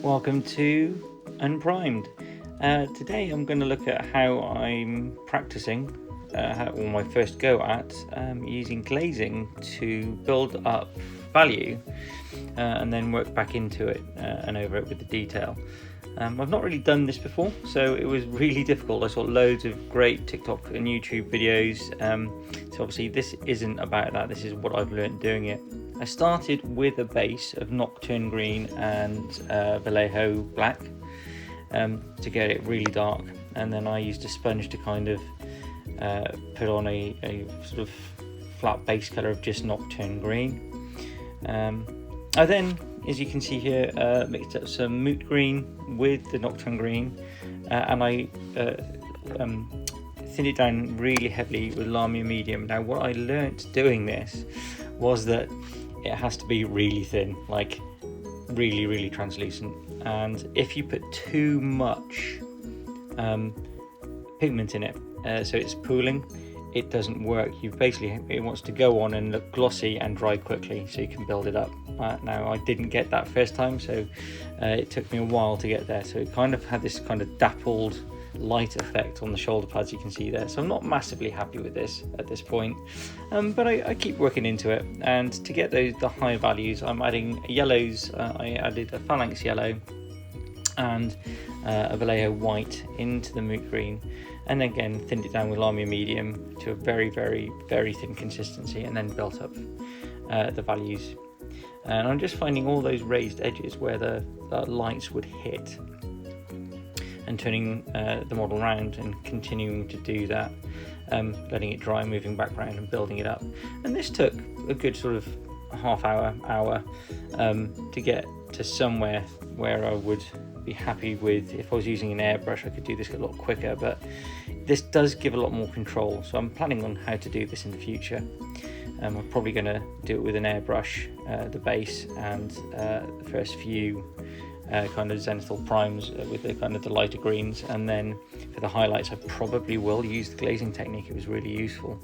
Welcome to Unprimed. Today I'm going to look at how I'm practicing, or my first go at, using glazing to build up value and then work back into it and over it with the detail. I've not really done this before, so it was really difficult. I saw loads of great TikTok and YouTube videos, so obviously this isn't about that, this is what I've learned doing it. I started with a base of Nocturne Green and Vallejo black to get it really dark, and then I used a sponge to kind of put on a sort of flat base colour of just Nocturne Green. I then, as you can see here, mixed up some moot green with the Nocturne Green, and I thinned it down really heavily with Lahmian medium. Now what I learnt doing this was that it has to be really thin, like really translucent, and if you put too much pigment in it, so it's pooling, it doesn't work. It wants to go on and look glossy and dry quickly so you can build it up. Now I didn't get that first time, so it took me a while to get there, so it kind of had this kind of dappled light effect on the shoulder pads you can see there. So I'm not massively happy with this at this point, but I keep working into it, and to get the high values I'm adding yellows. I added a phalanx yellow and a Vallejo white into the moot green, and again thinned it down with Lahmian medium to a very thin consistency, and then built up the values. And I'm just finding all those raised edges where the lights would hit, and turning the model around and continuing to do that, letting it dry, moving back around and building it up. And this took a good sort of half hour to get to somewhere where I would be happy with. If I was using an airbrush I could do this a lot quicker, but this does give a lot more control, so I'm planning on how to do this in the future. I'm probably going to do it with an airbrush, the base, and the first few kind of zenithal primes with the kind of the lighter greens, and then for the highlights I probably will use the glazing technique. It was really useful.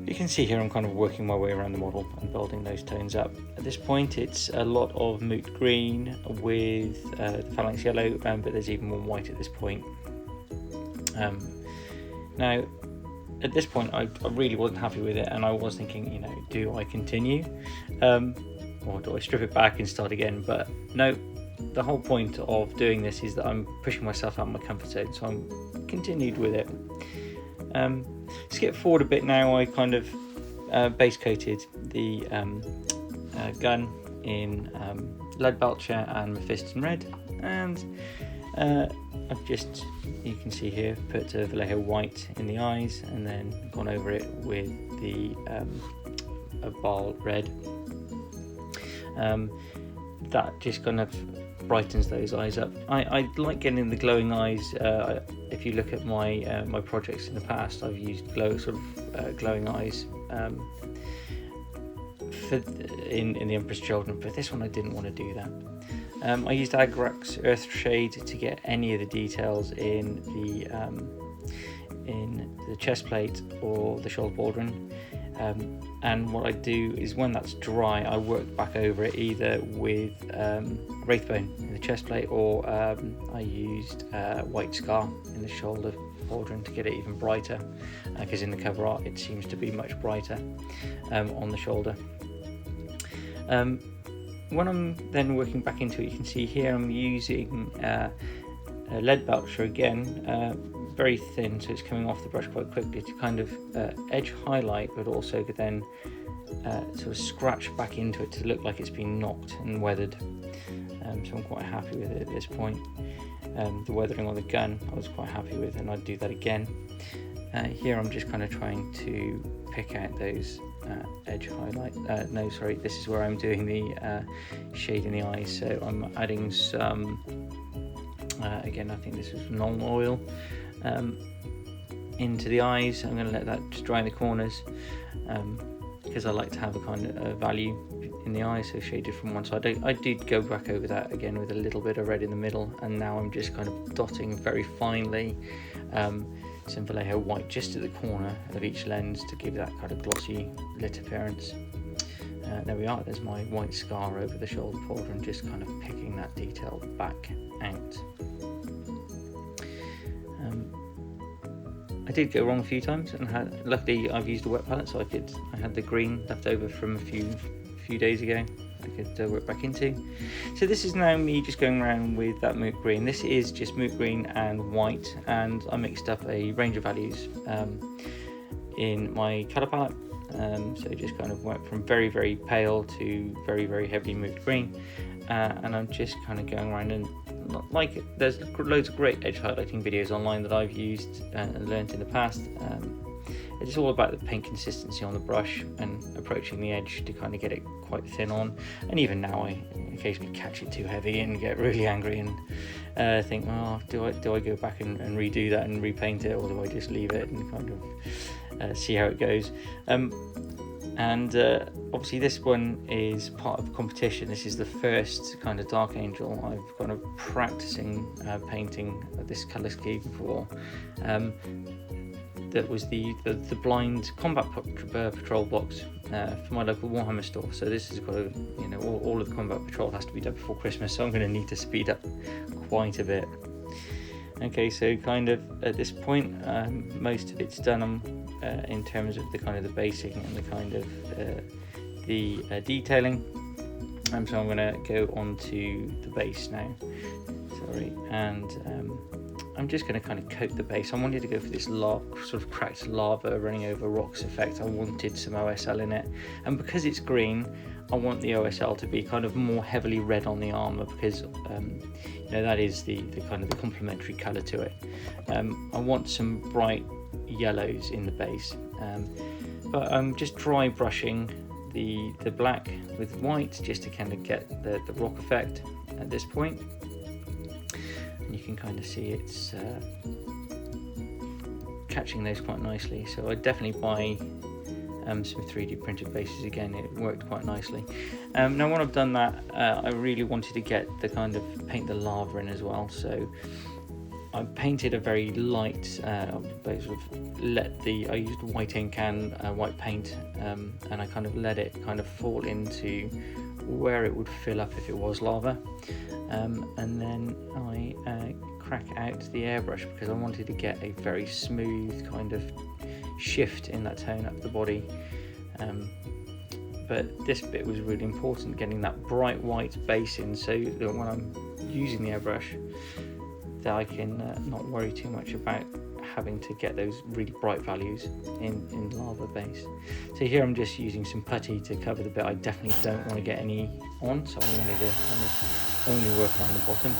You can see here I'm kind of working my way around the model and building those tones up. At this point it's a lot of moot green with the phalanx yellow, but there's even more white at this point. Now at this point I really wasn't happy with it, and I was thinking, do I continue or do I strip it back and start again? But no, the whole point of doing this is that I'm pushing myself out of my comfort zone, so I'm continued with it. Skip forward a bit now. I kind of base coated the gun in lead belcher and Mephiston Red, and I've just, you can see here, put a Vallejo white in the eyes, and then gone over it with the Baal Red. That just kind of brightens those eyes up. I like getting the glowing eyes. If you look at my my projects in the past, I've used glowing eyes in the Emperor's Children. For this one I didn't want to do that. I used Agrax Earthshade to get any of the details in the chest plate or the shoulder pauldron. And what I do is, when that's dry, I work back over it either with Wraithbone in the chest plate, or I used white scar in the shoulder pauldron to get it even brighter, because in the cover art it seems to be much brighter on the shoulder. When I'm then working back into it, you can see here I'm using a lead belcher again, very thin, so it's coming off the brush quite quickly to kind of edge highlight, but also then sort of scratch back into it to look like it's been knocked and weathered. So I'm quite happy with it at this point. The weathering on the gun I was quite happy with, and I'd do that again. Here I'm just kind of trying to pick out those edge highlight. No, sorry, this is where I'm doing the shade in the eyes. So I'm adding some, again, I think this is normal oil, into the eyes. I'm going to let that just dry in the corners, because I like to have a kind of value in the eye, so shaded from one side. I did go back over that again with a little bit of red in the middle, and now I'm just kind of dotting very finely some Vallejo white just at the corner of each lens to give that kind of glossy lit appearance. There we are, there's my white scar over the shoulder border, and just kind of picking that detail back out. I did go wrong a few times, and luckily I've used a wet palette, so I had the green left over from a few days ago I could work back into. So this is now me just going around with that moot green. This is just moot green and white, and I mixed up a range of values in my colour palette. So just kind of went from very, very pale to very, very heavily moot green, and I'm just kind of going around, and like there's loads of great edge highlighting videos online that I've used and learned in the past. It's all about the paint consistency on the brush and approaching the edge to kind of get it quite thin on. And even now I occasionally catch it too heavy and get really angry and think, oh, do I go back and redo that and repaint it, or do I just leave it and kind of see how it goes? Obviously this one is part of a competition. This is the first kind of Dark Angel I've kind of practicing painting this colour scheme for. That was the blind combat patrol box for my local Warhammer store. So this has got all of the combat patrol has to be done before Christmas, so I'm going to need to speed up quite a bit. Okay, so kind of at this point, most of it's done in terms of the kind of the basing and the kind of the detailing. So I'm going to go on to the base now. Sorry, and I'm just going to kind of coat the base. I wanted to go for this sort of cracked lava running over rocks effect. I wanted some OSL in it, and because it's green, I want the OSL to be kind of more heavily red on the armour, because that is the kind of the complementary colour to it. I want some bright yellows in the base, but I'm just dry brushing the black with white just to kind of get the rock effect at this point. And you can kind of see it's catching those quite nicely. So I definitely buy some 3D printed bases again. It worked quite nicely. Now when I've done that, I really wanted to get the kind of paint the lava in as well. So I painted a very light, I used white ink and white paint, and I kind of let it kind of fall into where it would fill up if it was lava. And then I crack out the airbrush because I wanted to get a very smooth kind of shift in that tone up the body. But this bit was really important, getting that bright white base in, so that when I'm using the airbrush, that I can not worry too much about having to get those really bright values in lava base. So here I'm just using some putty to cover the bit I definitely don't want to get any on, so I wanted to kind of only work on the bottom.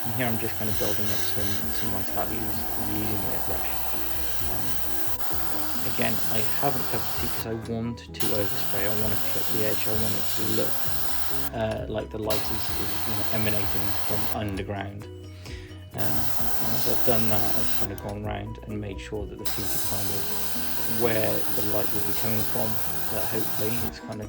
And here I'm just kind of building up some light values using the airbrush. Again, I haven't covered the because I want to overspray. I want to clip the edge. I want it to look like the light is emanating from underground. And as I've done that, I've kind of gone round and made sure that the feet are kind of where the light will be coming from, so that hopefully it's kind of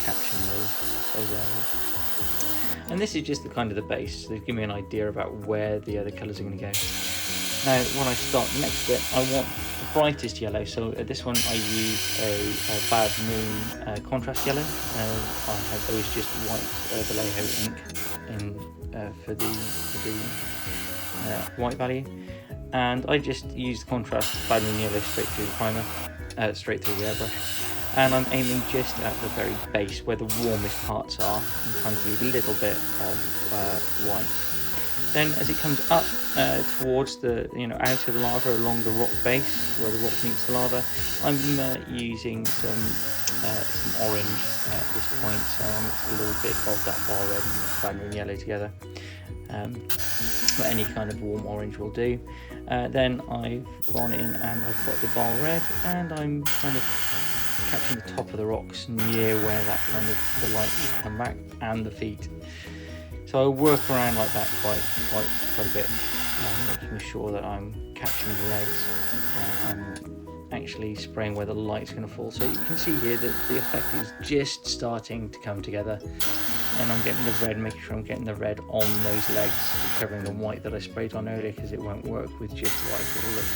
catching those areas. And this is just the kind of the base, so give me an idea about where the other colours are going to go. Now when I start the next bit, I want the brightest yellow, so at this one I use a Bad Moon contrast yellow. I was just white Vallejo ink for the white value, and I just use the contrast Bad Moon yellow straight through the primer, straight through the airbrush. And I'm aiming just at the very base where the warmest parts are, and trying to leave a little bit of white. Then as it comes up towards the, out of the lava along the rock base where the rock meets the lava, I'm using some orange at this point, so I mix a little bit of that Baal Red and Bad Moon yellow together. But any kind of warm orange will do. Then I've gone in and I've got the Baal Red, and I'm kind of catching the top of the rocks near where that kind of the light will come back, and the feet. So I work around like that quite a bit, making sure that I'm catching the legs and actually spraying where the light's going to fall. So you can see here that the effect is just starting to come together, and I'm getting the red, making sure I'm getting the red on those legs, covering the white that I sprayed on earlier, because it won't work with just white. It'll look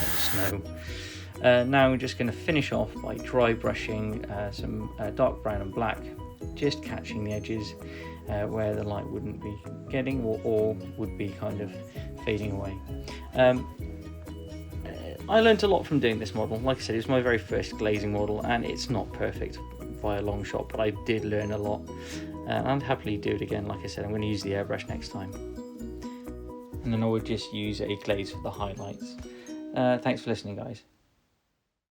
like snow. Now I'm just going to finish off by dry brushing some dark brown and black, just catching the edges where the light wouldn't be getting or would be kind of fading away. I learned a lot from doing this model. Like I said, it was my very first glazing model, and it's not perfect by a long shot, but I did learn a lot, and I'd happily do it again. Like I said, I'm going to use the airbrush next time, and then I would just use a glaze for the highlights. Thanks for listening, guys.